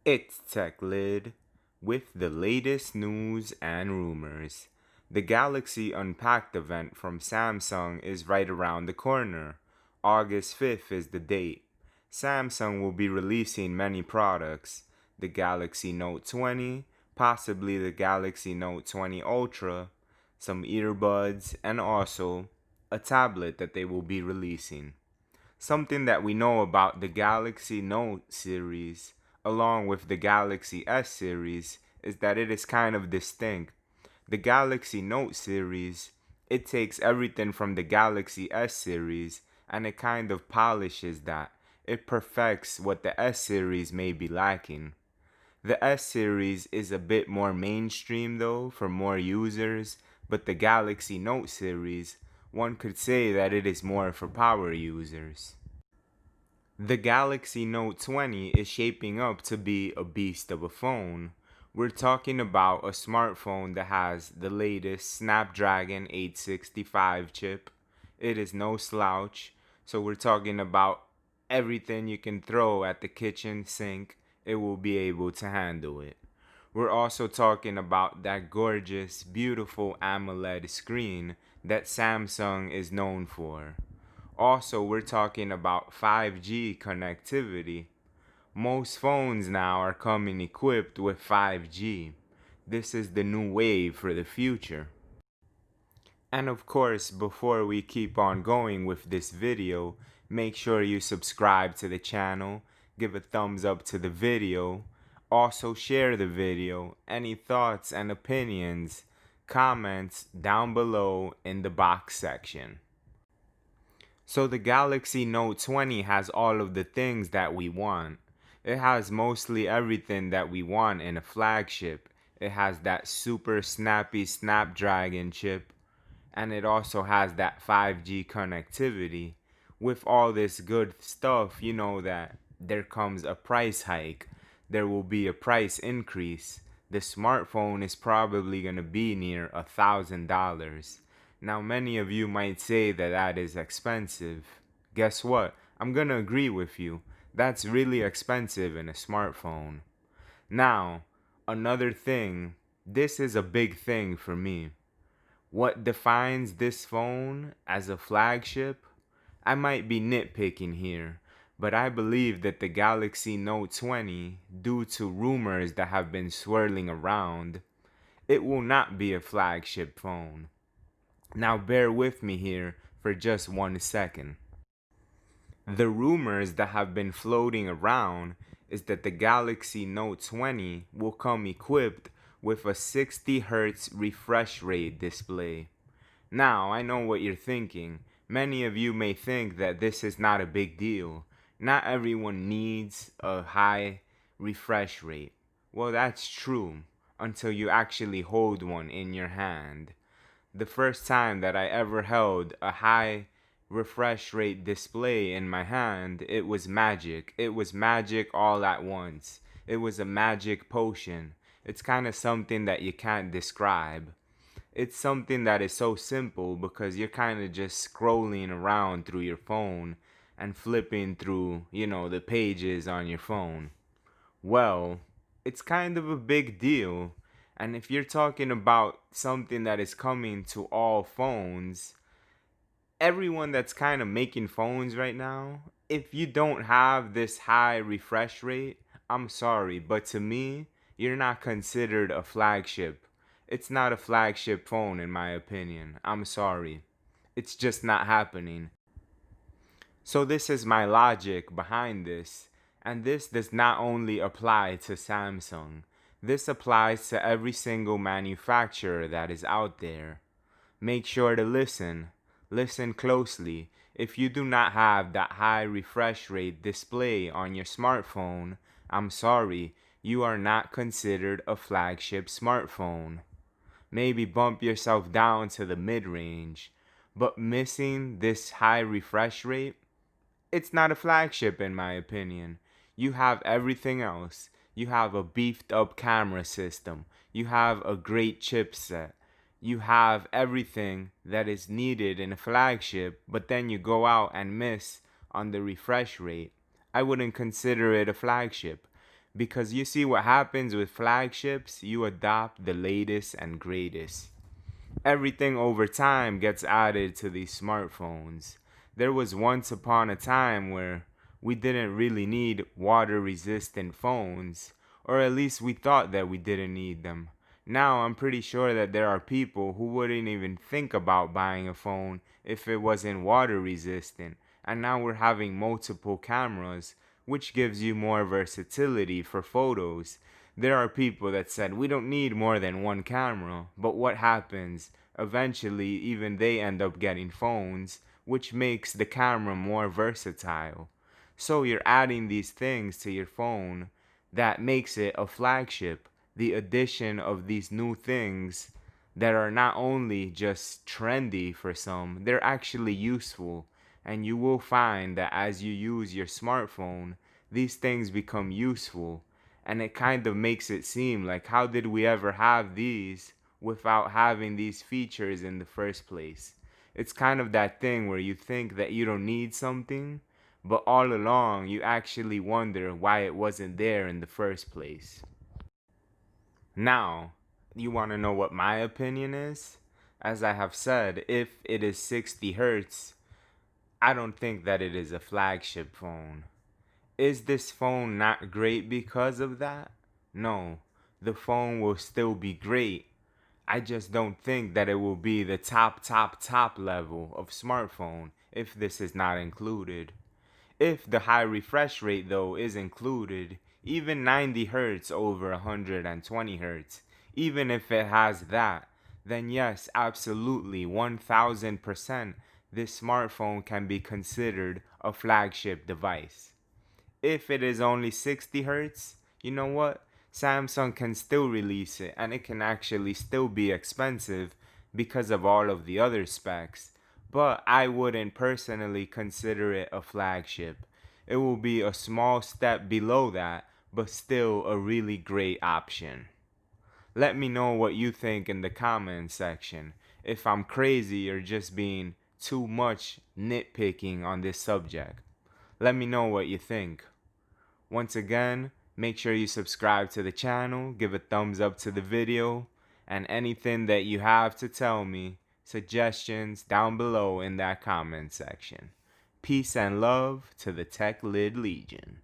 It's Tech Lid with the latest news and rumors. The Galaxy Unpacked event from Samsung is right around the corner. August 5th is the date. Samsung will be releasing many products: the Galaxy Note 20, possibly the Galaxy Note 20 Ultra, some earbuds, and also a tablet that they will be releasing. Something that we know about the Galaxy Note series, along with the Galaxy S series, is that it is kind of distinct. The Galaxy Note series, it takes everything from the Galaxy S series and it kind of polishes that. It perfects what the S series may be lacking. The S series is a bit more mainstream though for more users, but the Galaxy Note series, one could say that it is more for power users. The Galaxy Note 20 is shaping up to be a beast of a phone. We're talking about a smartphone that has the latest Snapdragon 865 chip. It is no slouch, so we're talking about everything you can throw at the kitchen sink, it will be able to handle it. We're also talking about that gorgeous, beautiful AMOLED screen that Samsung is known for. Also, we're talking about 5G connectivity. Most phones now are coming equipped with 5G. This is the new wave for the future. And of course, before we keep on going with this video, make sure you subscribe to the channel, give a thumbs up to the video, also share the video. Any thoughts and opinions, comments down below in the box section. So the Galaxy Note 20 has all of the things that we want. It has mostly everything that we want in a flagship. It has that super snappy Snapdragon chip, and it also has that 5G connectivity. With all this good stuff, you know that there comes a price hike. There will be a price increase. The smartphone is probably going to be near $1,000. Now, many of you might say that that is expensive. Guess what? I'm gonna agree with you. That's really expensive in a smartphone. Now, another thing, this is a big thing for me. What defines this phone as a flagship? I might be nitpicking here, but I believe that the Galaxy Note 20, due to rumors that have been swirling around, it will not be a flagship phone. Now bear with me here for just 1 second. The rumors that have been floating around is that the Galaxy Note 20 will come equipped with a 60Hz refresh rate display. Now, I know what you're thinking. Many of you may think that this is not a big deal. Not everyone needs a high refresh rate. Well, that's true until you actually hold one in your hand. The first time that I ever held a high refresh rate display in my hand, it was magic. It was magic all at once. It was a magic potion. It's kind of something that you can't describe. It's something that is so simple because you're kind of just scrolling around through your phone and flipping through, the pages on your phone. Well, it's kind of a big deal. And if you're talking about something that is coming to all phones, everyone that's kind of making phones right now, if you don't have this high refresh rate, I'm sorry, but to me, you're not considered a flagship. It's not a flagship phone in my opinion. I'm sorry. It's just not happening. So this is my logic behind this, and this does not only apply to Samsung. This applies to every single manufacturer that is out there. Make sure to listen. Listen closely. If you do not have that high refresh rate display on your smartphone, I'm sorry, you are not considered a flagship smartphone. Maybe bump yourself down to the mid-range, but missing this high refresh rate, it's not a flagship in my opinion. You have everything else. You have a beefed up camera system. You have a great chipset. You have everything that is needed in a flagship, but then you go out and miss on the refresh rate. I wouldn't consider it a flagship. Because you see what happens with flagships, you adopt the latest and greatest. Everything over time gets added to these smartphones. There was once upon a time where we didn't really need water resistant phones, or at least we thought that we didn't need them. Now I'm pretty sure that there are people who wouldn't even think about buying a phone if it wasn't water resistant, and now we're having multiple cameras, which gives you more versatility for photos. There are people that said we don't need more than one camera, but what happens? Eventually, even they end up getting phones, which makes the camera more versatile. So you're adding these things to your phone that makes it a flagship. The addition of these new things that are not only just trendy for some, they're actually useful. And you will find that as you use your smartphone, these things become useful. And it kind of makes it seem like, how did we ever have these without having these features in the first place? It's kind of that thing where you think that you don't need something, but all along you actually wonder why it wasn't there in the first place. Now, you want to know what my opinion is? As I have said, if it is 60 hertz, I don't think that it is a flagship phone. Is this phone not great because of that? No, the phone will still be great. I just don't think that it will be the top level of smartphone if this is not included. If the high refresh rate though is included, even 90 Hz over 120 Hz, even if it has that, then yes, absolutely 1000% this smartphone can be considered a flagship device. If it is only 60 Hz, you know what? Samsung can still release it and it can actually still be expensive because of all of the other specs. But I wouldn't personally consider it a flagship. It will be a small step below that, but still a really great option. Let me know what you think in the comments section. If I'm crazy or just being too much nitpicking on this subject. Let me know what you think. Once again, make sure you subscribe to the channel, give a thumbs up to the video, and anything that you have to tell me, suggestions down below in that comment section. Peace and love to the Tech Lid Legion.